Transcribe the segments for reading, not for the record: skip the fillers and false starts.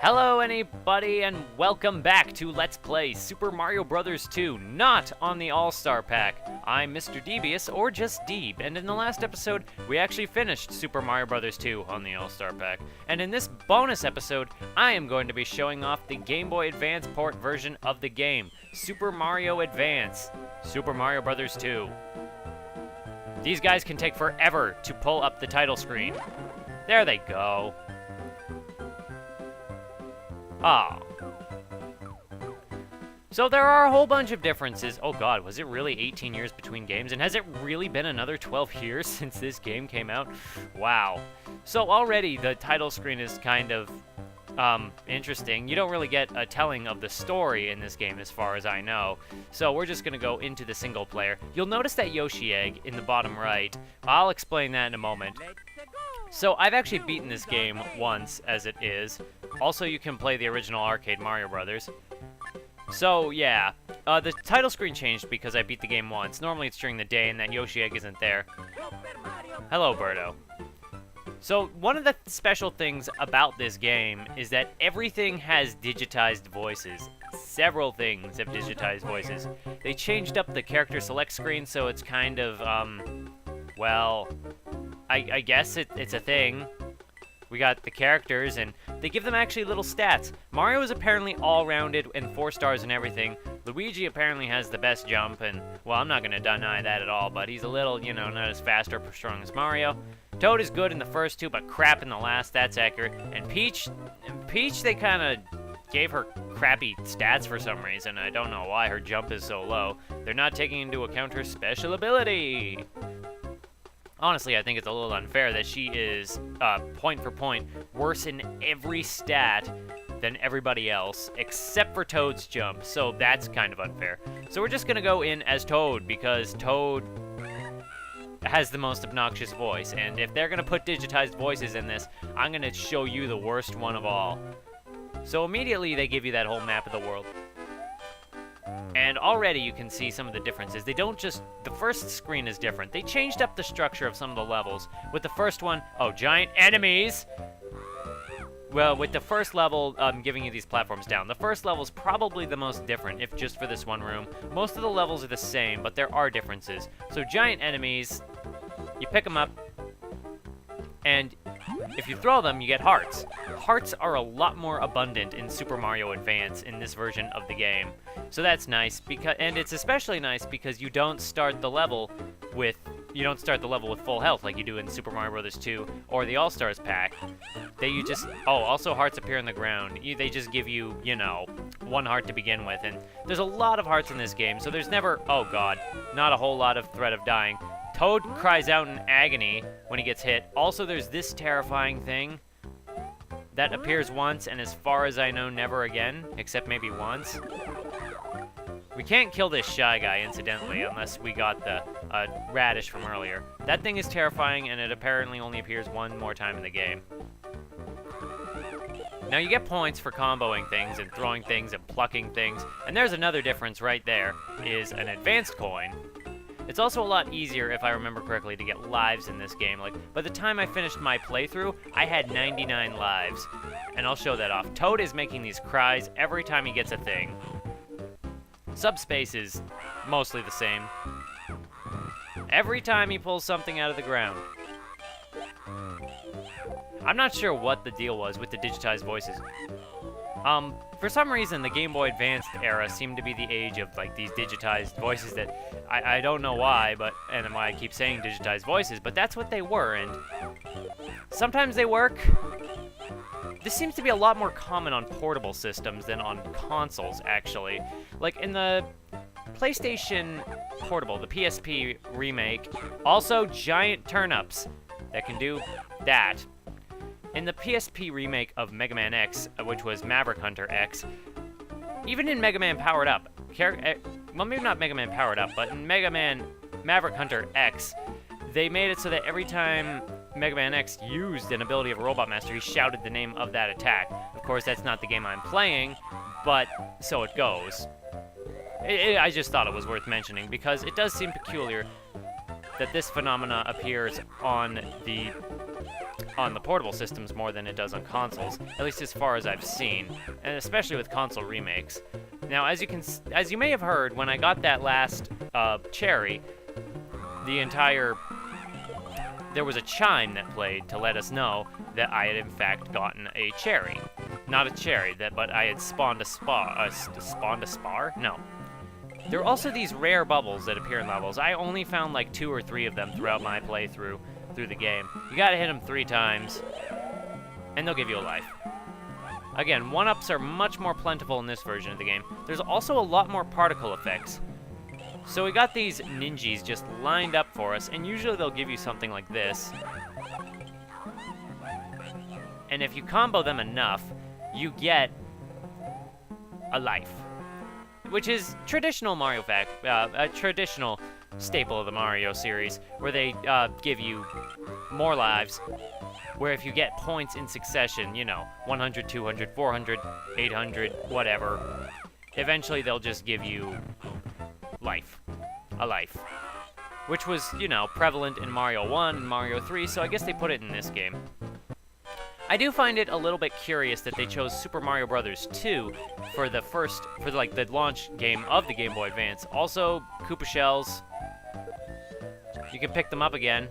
Hello anybody and welcome back to Let's Play Super Mario Bros. 2, not on the All-Star Pack. I'm Mr. Devious, or just Deeb, and in the last episode, we actually finished Super Mario Bros. 2 on the All-Star Pack. And in this bonus episode, I am going to be showing off the Game Boy Advance port version of the game, Super Mario Advance, Super Mario Bros. 2. These guys can take forever to pull up the title screen. There they go. Ah. So there are a whole bunch of differences. Oh god, was it really 18 years between games? And has it really been another 12 years since this game came out? Wow. So already the title screen is kind of interesting. You don't really get a telling of the story in this game as far as I know. So we're just going to go into the single player. You'll notice that Yoshi egg in the bottom right. I'll explain that in a moment. So I've actually beaten this game once as it is. Also, you can play the original arcade Mario Brothers. So, yeah. The title screen changed because I beat the game once. Normally it's during the day and that Yoshi egg isn't there. Hello, Birdo. So, one of the special things about this game is that everything has digitized voices. Several things have digitized voices. They changed up the character select screen so it's kind of, well, I guess it's a thing. We got the characters, and they give them actually little stats. Mario is apparently all-rounded and 4 stars and everything. Luigi apparently has the best jump, and, well, I'm not going to deny that at all, but he's a little, you know, not as fast or strong as Mario. Toad is good in the first two, but crap in the last, that's accurate. And Peach, they kind of gave her crappy stats for some reason. I don't know why her jump is so low. They're not taking into account her special ability. Honestly, I think it's a little unfair that she is, point for point, worse in every stat than everybody else, except for Toad's jump, so that's kind of unfair. So we're just gonna go in as Toad, because Toad has the most obnoxious voice, and if they're gonna put digitized voices in this, I'm gonna show you the worst one of all. So immediately they give you that whole map of the world. And already you can see some of the differences. They don't just... The first screen is different. They changed up the structure of some of the levels. With the first one... Oh, giant enemies! Well, with the first level, giving you these platforms down. The first level is probably the most different, if just for this one room. Most of the levels are the same, but there are differences. So giant enemies, you pick them up, and if you throw them, you get hearts. Hearts are a lot more abundant in Super Mario Advance in this version of the game. So that's nice, and it's especially nice because you don't start the level with full health like you do in Super Mario Bros. 2 or the All-Stars pack. Also hearts appear in the ground. They just give you, you know, 1 heart to begin with, and there's a lot of hearts in this game, so there's never, oh god, not a whole lot of threat of dying. Toad cries out in agony when he gets hit. Also, there's this terrifying thing that appears once, and as far as I know, never again, except maybe once. We can't kill this Shy Guy, incidentally, unless we got the radish from earlier. That thing is terrifying, and it apparently only appears one more time in the game. Now, you get points for comboing things and throwing things and plucking things, and there's another difference right there, is an advanced coin. It's also a lot easier, if I remember correctly, to get lives in this game. Like, by the time I finished my playthrough, I had 99 lives. And I'll show that off. Toad is making these cries every time he gets a thing. Subspace is mostly the same. Every time he pulls something out of the ground. I'm not sure what the deal was with the digitized voices. For some reason, the Game Boy Advance era seemed to be the age of, like, these digitized voices that... I don't know why, and why I keep saying digitized voices, but that's what they were, and... Sometimes they work. This seems to be a lot more common on portable systems than on consoles, actually. Like, in the PlayStation Portable, the PSP remake, also giant turnips that can do that. In the PSP remake of Mega Man X, which was Maverick Hunter X, even in Mega Man Powered Up, well, maybe not Mega Man Powered Up, but in Mega Man Maverick Hunter X, they made it so that every time Mega Man X used an ability of a Robot Master, he shouted the name of that attack. Of course, that's not the game I'm playing, but so it goes. I just thought it was worth mentioning, because it does seem peculiar that this phenomena appears on the portable systems more than it does on consoles, at least as far as I've seen, and especially with console remakes. Now, as you may have heard, when I got that last cherry, there was a chime that played to let us know that I had in fact gotten a cherry. Not a cherry, but I had spawned a spawned a spar? No. There are also these rare bubbles that appear in levels. I only found like 2 or 3 of them throughout my playthrough through the game. You gotta hit them 3 times, and they'll give you a life. Again, 1-ups are much more plentiful in this version of the game. There's also a lot more particle effects. So we got these ninjas just lined up for us, and usually they'll give you something like this. And if you combo them enough, you get a life, which is traditional Mario a traditional staple of the Mario series, where they give you more lives, where if you get points in succession, 100, 200, 400, 800, whatever, eventually they'll just give you a life, which was, prevalent in Mario 1 and Mario 3, so I guess they put it in this game. I do find it a little bit curious that they chose Super Mario Bros. 2 for the launch game of the Game Boy Advance. Also, Koopa Shells. You can pick them up again.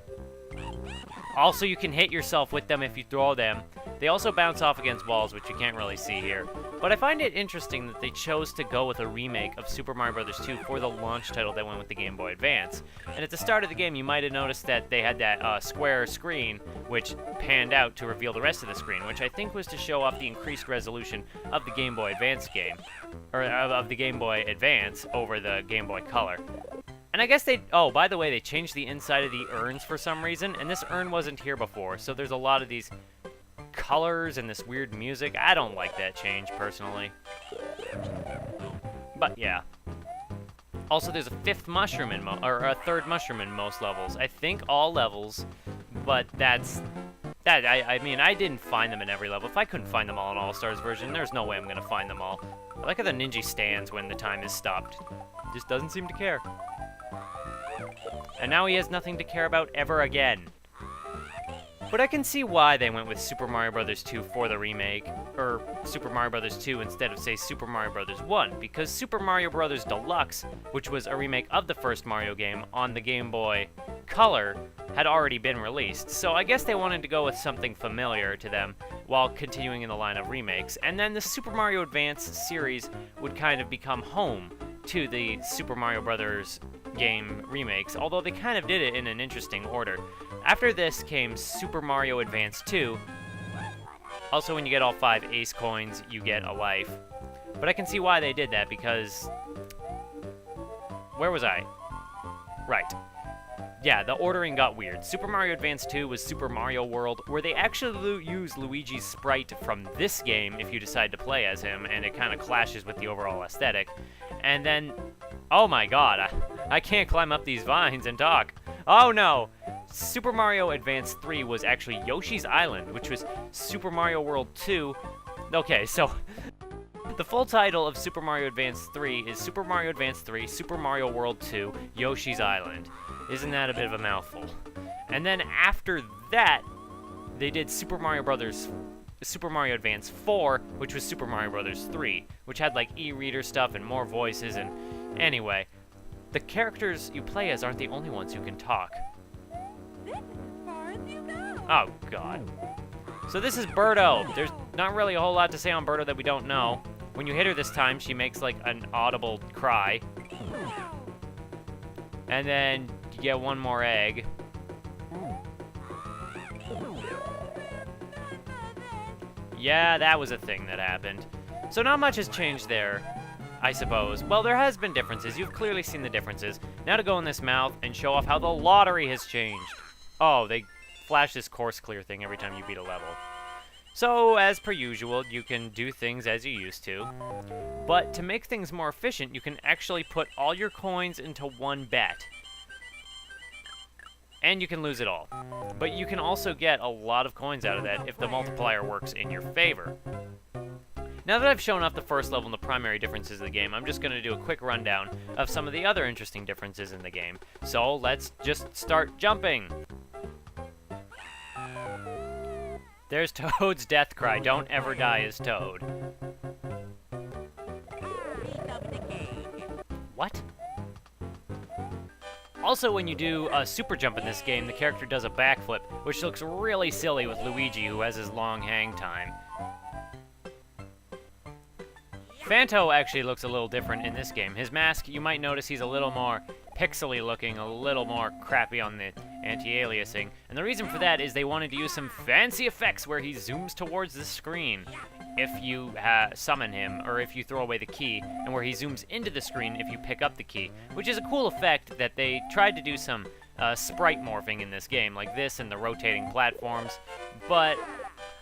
Also, you can hit yourself with them if you throw them. They also bounce off against walls, which you can't really see here. But I find it interesting that they chose to go with a remake of Super Mario Bros. 2 for the launch title that went with the Game Boy Advance. And at the start of the game, you might have noticed that they had that square screen, which panned out to reveal the rest of the screen, which I think was to show off the increased resolution of the Game Boy Advance game, or of the Game Boy Advance over the Game Boy Color. And I guess oh, by the way, they changed the inside of the urns for some reason, and this urn wasn't here before, so there's a lot of these colors and this weird music. I don't like that change, personally. But, yeah. Also, there's a 5th mushroom or a 3rd mushroom in most levels. I think all levels, but I mean, I didn't find them in every level. If I couldn't find them all in All-Stars version, there's no way I'm gonna find them all. I like how the ninja stands when the time is stopped. Just doesn't seem to care. And now he has nothing to care about ever again. But I can see why they went with Super Mario Bros. 2 for the remake, or Super Mario Bros. 2 instead of, say, Super Mario Bros. 1, because Super Mario Bros. Deluxe, which was a remake of the first Mario game on the Game Boy Color, had already been released. So I guess they wanted to go with something familiar to them while continuing in the line of remakes. And then the Super Mario Advance series would kind of become home to the Super Mario Bros. Game remakes, although they kind of did it in an interesting order. After this came Super Mario Advance 2. Also, when you get all 5 Ace coins, you get a life. But I can see why they did that, because... Where was I? Right. Yeah, the ordering got weird. Super Mario Advance 2 was Super Mario World, where they actually use Luigi's sprite from this game if you decide to play as him, and it kind of clashes with the overall aesthetic. And then... Oh my god, I can't climb up these vines and talk. Oh no! Super Mario Advance 3 was actually Yoshi's Island, which was Super Mario World 2. Okay, so the full title of Super Mario Advance 3 is Super Mario Advance 3, Super Mario World 2, Yoshi's Island. Isn't that a bit of a mouthful? And then after that, they did Super Mario Advance 4, which was Super Mario Bros. 3, which had like e-reader stuff and more voices, and anyway, the characters you play as aren't the only ones who can talk. Oh god. So this is Birdo. There's not really a whole lot to say on Birdo that we don't know. When you hit her this time, she makes like an audible cry. And then you get one more egg. Yeah, that was a thing that happened. So not much has changed there, I suppose. Well, there has been differences. You've clearly seen the differences. Now to go in this mouth and show off how the lottery has changed. Oh, they flash this course clear thing every time you beat a level. So, as per usual, you can do things as you used to. But to make things more efficient, you can actually put all your coins into one bet. And you can lose it all. But you can also get a lot of coins out of that if the multiplier works in your favor. Now that I've shown off the first level and the primary differences of the game, I'm just going to do a quick rundown of some of the other interesting differences in the game. So let's just start jumping. There's Toad's death cry. Don't ever die as Toad. What? Also, when you do a super jump in this game, the character does a backflip, which looks really silly with Luigi, who has his long hang time. Phanto actually looks a little different in this game. His mask, you might notice he's a little more pixely looking, a little more crappy on the anti-aliasing. And the reason for that is they wanted to use some fancy effects where he zooms towards the screen if you summon him, or if you throw away the key, and where he zooms into the screen if you pick up the key, which is a cool effect that they tried to do some sprite morphing in this game, like this and the rotating platforms, but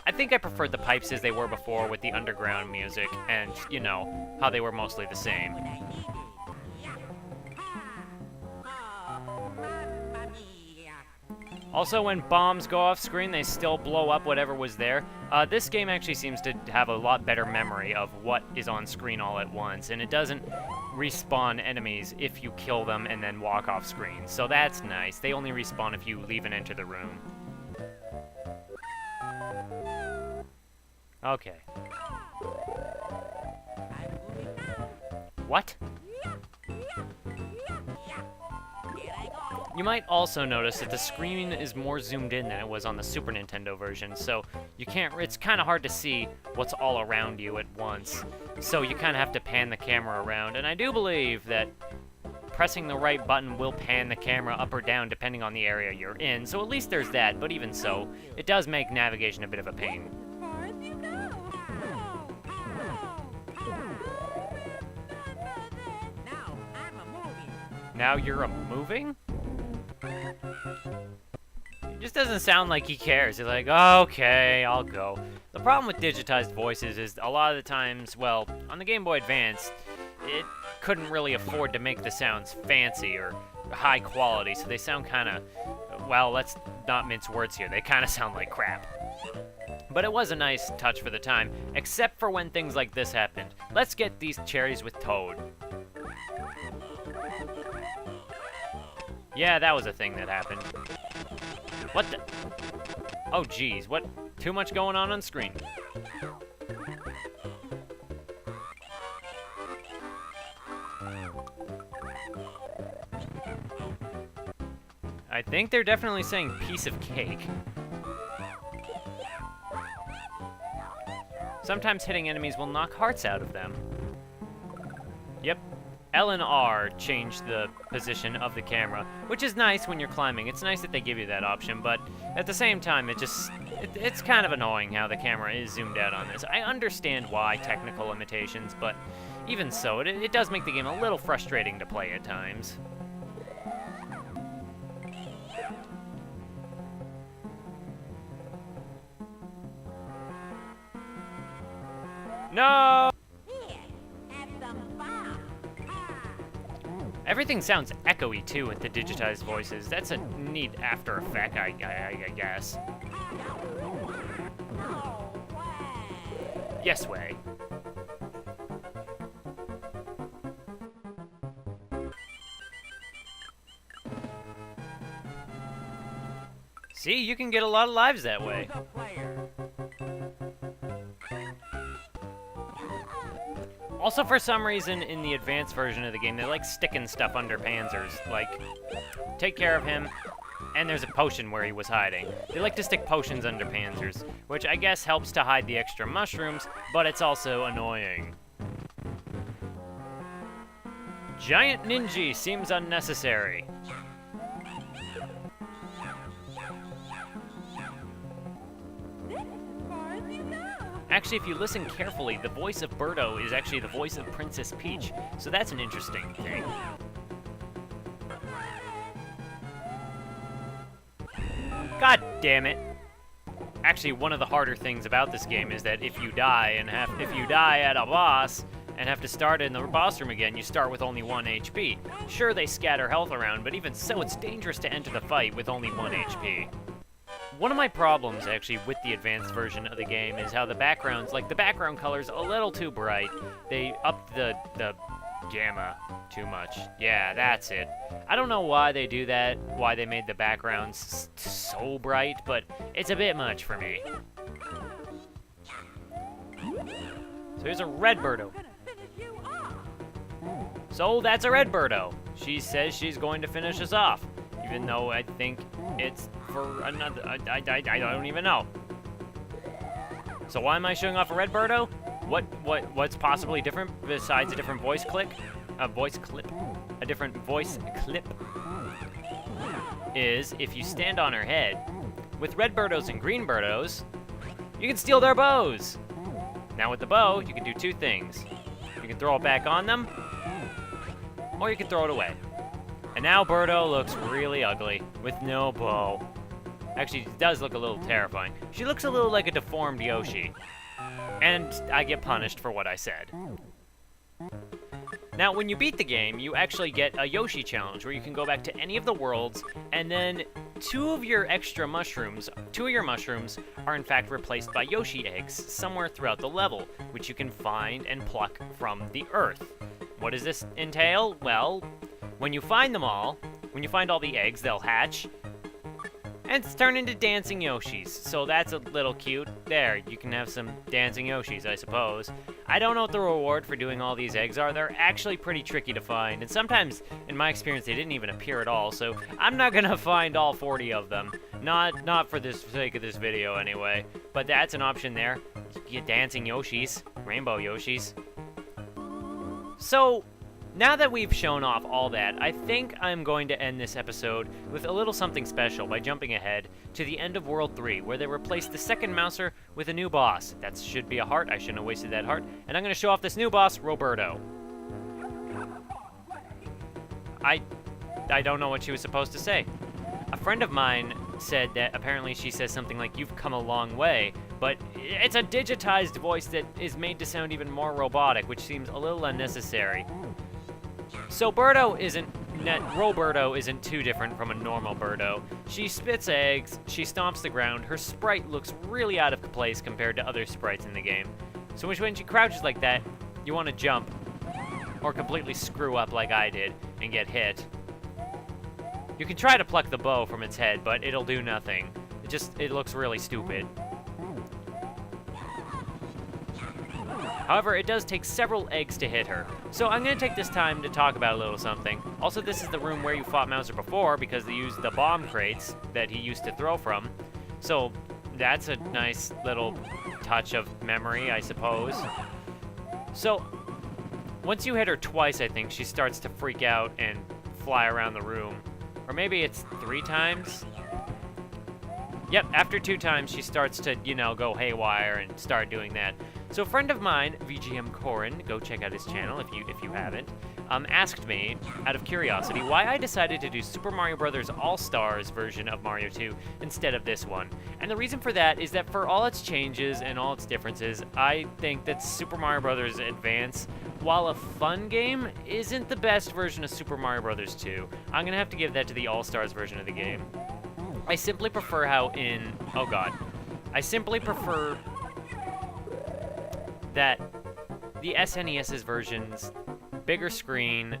I think I preferred the pipes as they were before with the underground music, and, you know, how they were mostly the same. Also, when bombs go off screen, they still blow up whatever was there. This game actually seems to have a lot better memory of what is on screen all at once, and it doesn't respawn enemies if you kill them and then walk off screen. So that's nice. They only respawn if you leave and enter the room. Okay. What? You might also notice that the screen is more zoomed in than it was on the Super Nintendo version, so you can't, it's kind of hard to see what's all around you at once. So you kind of have to pan the camera around, and I do believe that pressing the right button will pan the camera up or down depending on the area you're in, so at least there's that, but even so, it does make navigation a bit of a pain. Now you're moving? It just doesn't sound like he cares. He's like, okay, I'll go. The problem with digitized voices is a lot of the times, well, on the Game Boy Advance, it couldn't really afford to make the sounds fancy or high quality, so they sound kind of, well, let's not mince words here. They kind of sound like crap. But it was a nice touch for the time, except for when things like this happened. Let's get these cherries with Toad. Yeah, that was a thing that happened. What the? Oh, geez. What? Too much going on screen. I think they're definitely saying piece of cake. Sometimes hitting enemies will knock hearts out of them. Yep. L and R change the position of the camera, which is nice when you're climbing. It's nice that they give you that option, but at the same time, it's kind of annoying how the camera is zoomed out on this. I understand why, technical limitations, but even so, it does make the game a little frustrating to play at times. No! Everything sounds echoey, too, with the digitized voices. That's a neat after effect, I guess. Yes way. See, you can get a lot of lives that way. Also, for some reason, in the advanced version of the game, they like sticking stuff under Panzers. Like, take care of him, and there's a potion where he was hiding. They like to stick potions under Panzers, which I guess helps to hide the extra mushrooms, but it's also annoying. Giant Ninja seems unnecessary. Actually, if you listen carefully, the voice of Birdo is actually the voice of Princess Peach, so that's an interesting thing. God damn it. Actually, one of the harder things about this game is that if you die at a boss and have to start in the boss room again, you start with only 1 HP. Sure, they scatter health around, but even so, it's dangerous to enter the fight with only 1 HP. one of my problems, actually, with the advanced version of the game is how the backgrounds, like, the background color's a little too bright. They upped the gamma too much. Yeah, that's it. I don't know why they do that, why they made the backgrounds so bright, but it's a bit much for me. So here's a red Birdo. So that's a red Birdo. She says she's going to finish us off, even though I think it's for another. I don't even know. So why am I showing off a red Birdo? What's possibly different besides a different voice clip? A different voice clip is if you stand on her head. With red Birdos and green Birdos, you can steal their bows. Now with the bow, you can do two things. You can throw it back on them, or you can throw it away. And now Birdo looks really ugly with no bow. Actually, it does look a little terrifying. She looks a little like a deformed Yoshi. And I get punished for what I said. Now, when you beat the game, you actually get a Yoshi challenge where you can go back to any of the worlds, and then two of your mushrooms are in fact replaced by Yoshi eggs somewhere throughout the level, which you can find and pluck from the earth. What does this entail? Well, when you find them all, when you find all the eggs, they'll hatch and turn into dancing Yoshis. So that's a little cute. There, you can have some dancing Yoshis, I suppose. I don't know what the reward for doing all these eggs are. They're actually pretty tricky to find, and sometimes, in my experience, they didn't even appear at all, so I'm not gonna find all 40 of them. Not for the sake of this video, anyway. But that's an option there. You get dancing Yoshis, rainbow Yoshis. So, now that we've shown off all that, I think I'm going to end this episode with a little something special by jumping ahead to the end of World 3, where they replaced the second Mouser with a new boss. That should be a heart. I shouldn't have wasted that heart. And I'm going to show off this new boss, Roberto. I don't know what she was supposed to say. A friend of mine said that apparently she says something like, "You've come a long way," but it's a digitized voice that is made to sound even more robotic, which seems a little unnecessary. So Roberto isn't too different from a normal Birdo. She spits eggs, she stomps the ground, her sprite looks really out of place compared to other sprites in the game. So when she crouches like that, you want to jump, or completely screw up like I did, and get hit. You can try to pluck the bow from its head, but it'll do nothing. It looks really stupid. However, it does take several eggs to hit her. So I'm going to take this time to talk about a little something. Also, this is the room where you fought Mouser before, because they used the bomb crates that he used to throw from. So that's a nice little touch of memory, I suppose. So once you hit her twice, I think, she starts to freak out and fly around the room. Or maybe it's 3 times? Yep, after 2 times, she starts to, go haywire and start doing that. So a friend of mine, VGM Corin, go check out his channel if you haven't, asked me, out of curiosity, why I decided to do Super Mario Bros. All-Stars version of Mario 2 instead of this one. And the reason for that is that for all its changes and all its differences, I think that Super Mario Bros. Advance, while a fun game, isn't the best version of Super Mario Bros. 2. I'm gonna have to give that to the All-Stars version of the game. I simply prefer I simply prefer that the SNES's versions, bigger screen,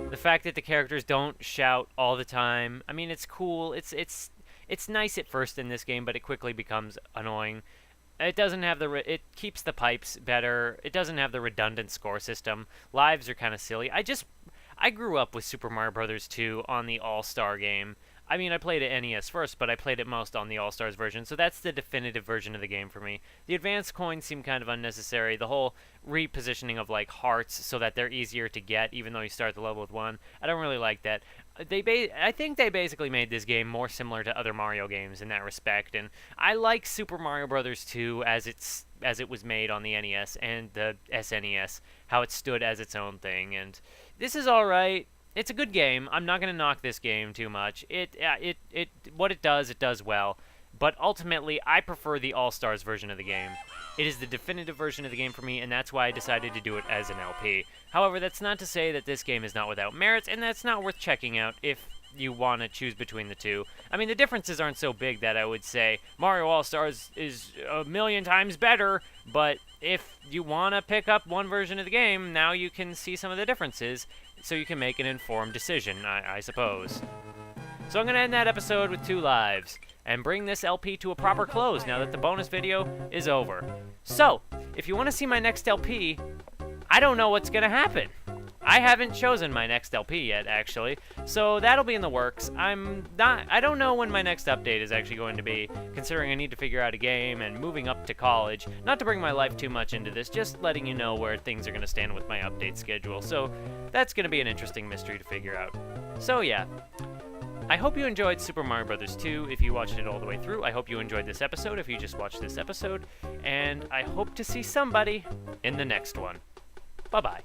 the fact that the characters don't shout all the time. I mean, it's cool. It's nice at first in this game, but it quickly becomes annoying. It doesn't have it keeps the pipes better. It doesn't have the redundant score system. Lives are kind of silly. I grew up with Super Mario Bros. 2 on the All-Star game. I mean, I played it NES first, but I played it most on the All-Stars version, so that's the definitive version of the game for me. The advanced coins seem kind of unnecessary. The whole repositioning of, hearts so that they're easier to get, even though you start the level with 1, I don't really like that. I think they basically made this game more similar to other Mario games in that respect, and I like Super Mario Bros. 2 as it was made on the NES and the SNES, how it stood as its own thing, and this is alright. It's a good game. I'm not going to knock this game too much. What it does well. But ultimately, I prefer the All-Stars version of the game. It is the definitive version of the game for me, and that's why I decided to do it as an LP. However, that's not to say that this game is not without merits, and that's not worth checking out if you want to choose between the two. I mean, the differences aren't so big that I would say Mario All-Stars is a million times better, but if you want to pick up one version of the game, now you can see some of the differences, so you can make an informed decision, I suppose. So I'm going to end that episode with 2 lives, and bring this LP to a proper close now that the bonus video is over. So, if you want to see my next LP, I don't know what's going to happen. I haven't chosen my next LP yet, actually, so that'll be in the works. I don't know when my next update is actually going to be, considering I need to figure out a game and moving up to college. Not to bring my life too much into this, just letting you know where things are going to stand with my update schedule, so that's going to be an interesting mystery to figure out. So yeah, I hope you enjoyed Super Mario Bros. 2 if you watched it all the way through. I hope you enjoyed this episode if you just watched this episode, and I hope to see somebody in the next one. Bye-bye.